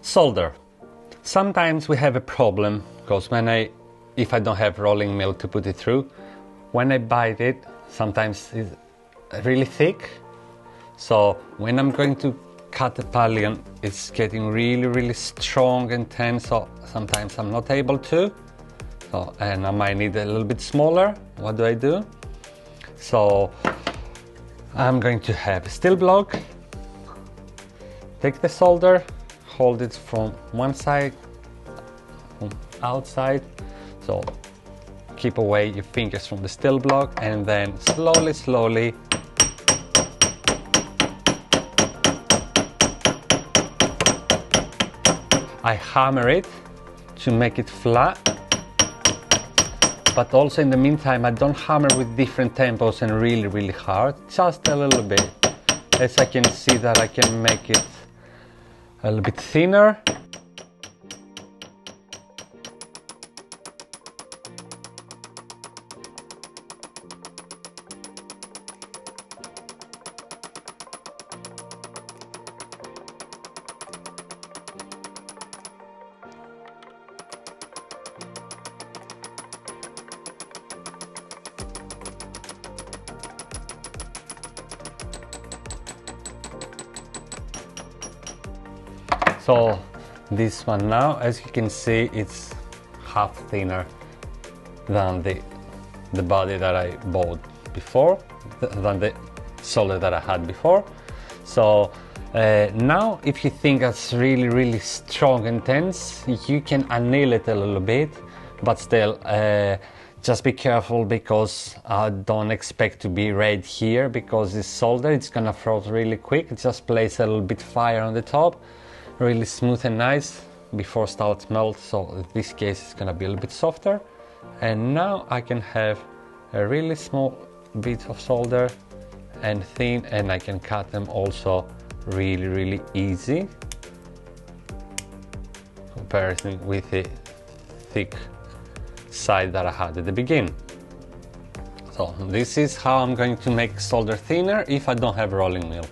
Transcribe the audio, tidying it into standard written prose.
Solder. Sometimes we have a problem because if I don't have rolling mill to put it through, when I bite it, sometimes it's really thick. So when I'm going to cut the pallium, it's getting really strong and tense, so sometimes I'm not able to. And I might need a little bit smaller. What do? So I'm going to have a steel block, take the solder, hold it from one side, from outside, so keep away your fingers from the steel block, and then slowly I hammer it to make it flat. But also in the meantime, I don't hammer with different tempos and really hard, just a little bit. As I can see that I can make it a little bit thinner. So this one now, as you can see, it's half thinner than the body that I bought before, than the solder that I had before. So now if you think that's really strong and tense, you can anneal it a little bit, but still just be careful, because I don't expect to be red here, because this solder, it's gonna froze really quick. Just place a little bit fire on the top, really smooth and nice before starts melt. So in this case it's gonna be a little bit softer. And now I can have a really small bit of solder and thin, and I can cut them also really easy comparison with the thick side that I had at the beginning. So this is how I'm going to make solder thinner if I don't have rolling mill.